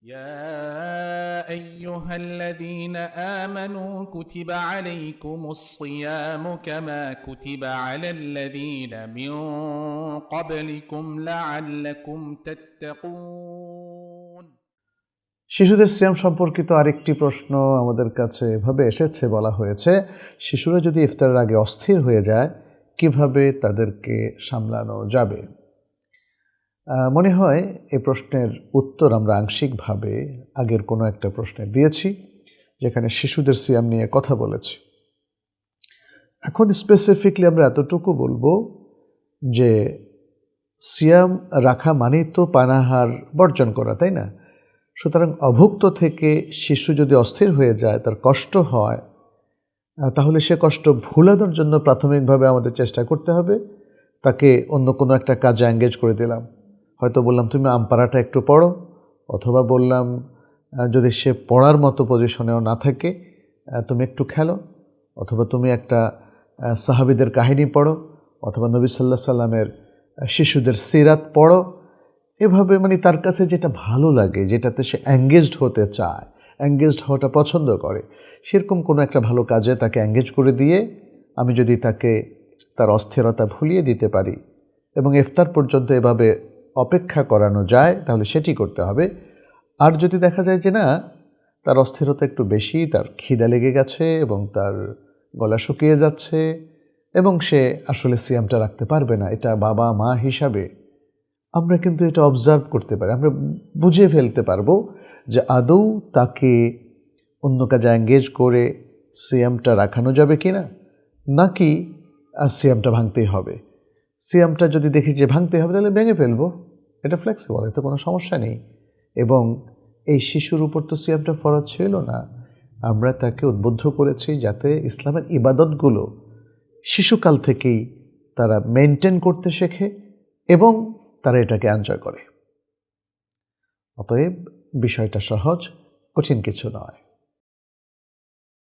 يا أيها الذين آمنوا كتب عليكم الصيام كما كتب على الذين من قبلكم لعلكم تتقون। শিশুদের সিয়াম সম্পর্কিত আরেকটি প্রশ্ন আমাদের কাছে এভাবে এসেছে, বলা হয়েছে শিশুরা যদি ইফতারের আগে অস্থির হয়ে যায় কিভাবে তাদেরকে সামলানো যাবে। মনে হয় এই প্রশ্নের উত্তর আমরা আংশিকভাবে আগের কোনো একটা প্রশ্নে দিয়েছি, যেখানে শিশুদের সিয়াম নিয়ে কথা বলেছি। এখন স্পেসিফিকলি আমরা এতটুকু বলবো যে সিয়াম রাখা মানেই তো পানাহার বর্জন করা, তাই না? সুতরাং অভুক্ত থেকে শিশু যদি অস্থির হয়ে যায়, তার কষ্ট হয়, তাহলে সে কষ্ট ভুলানোর জন্য প্রাথমিকভাবে আমাদের চেষ্টা করতে হবে। তাকে অন্য কোনো একটা কাজে এঙ্গেজ করে দিলাম, হয়তো বললাম তুমি আমপারাটা একটু পড়ো, অথবা বললাম যদি সে পড়ার মতো পজিশনেও না থাকে তুমি একটু খেলো, অথবা তুমি একটা সাহাবীদের কাহিনী পড়ো, অথবা নবী সাল্লাল্লাহু আলাইহি সাল্লামের শিশুদের সিরাত পড়ো। এভাবে তার কাছে যেটা ভালো লাগে, যেটাতে সে এঙ্গেজড হতে চায়, এঙ্গেজড হওয়াটা পছন্দ করে, সেরকম কোনো একটা ভালো কাজে তাকে এঙ্গেজ করে দিয়ে আমি যদি তাকে তার অস্থিরতা ভুলিয়ে দিতে পারি এবং ইফতার পর্যন্ত এভাবে অপেক্ষা করানো যায়, তাহলে সেটি করতে হবে। আর যদি দেখা যায় যে না, তার অস্থিরতা একটু বেশি, তার খিদা লেগে গেছে এবং তার গলা শুকিয়ে যাচ্ছে এবং সে আসলে সিয়ামটা রাখতে পারবে না, এটা বাবা মা হিসাবে আমরা কিন্তু এটা অবজার্ভ করতে পারি, আমরা বুঝে ফেলতে পারবো যে আদৌ তাকে অন্য কাজে এঙ্গেজ করে সিয়ামটা রাখানো যাবে কি না, নাকি সিয়ামটা ভাঙতেই হবে। সিয়ামটা যদি দেখি যে ভাঙতেই হবে, তাহলে ভেঙে ফেলবো, এটা ফ্লেক্সিবল, এতে কোনো সমস্যা নেই। এবং এই শিশুর উপর তো সিয়ামটা ফরজ ছিল না, আমরা তাকে উদ্বুদ্ধ করেছি যাতে ইসলামের ইবাদতগুলো শিশুকাল থেকেই তারা মেনটেন করতে শেখে এবং তারা এটাকে এনজয় করে। অতএব বিষয়টা সহজ, কঠিন কিছু নয়।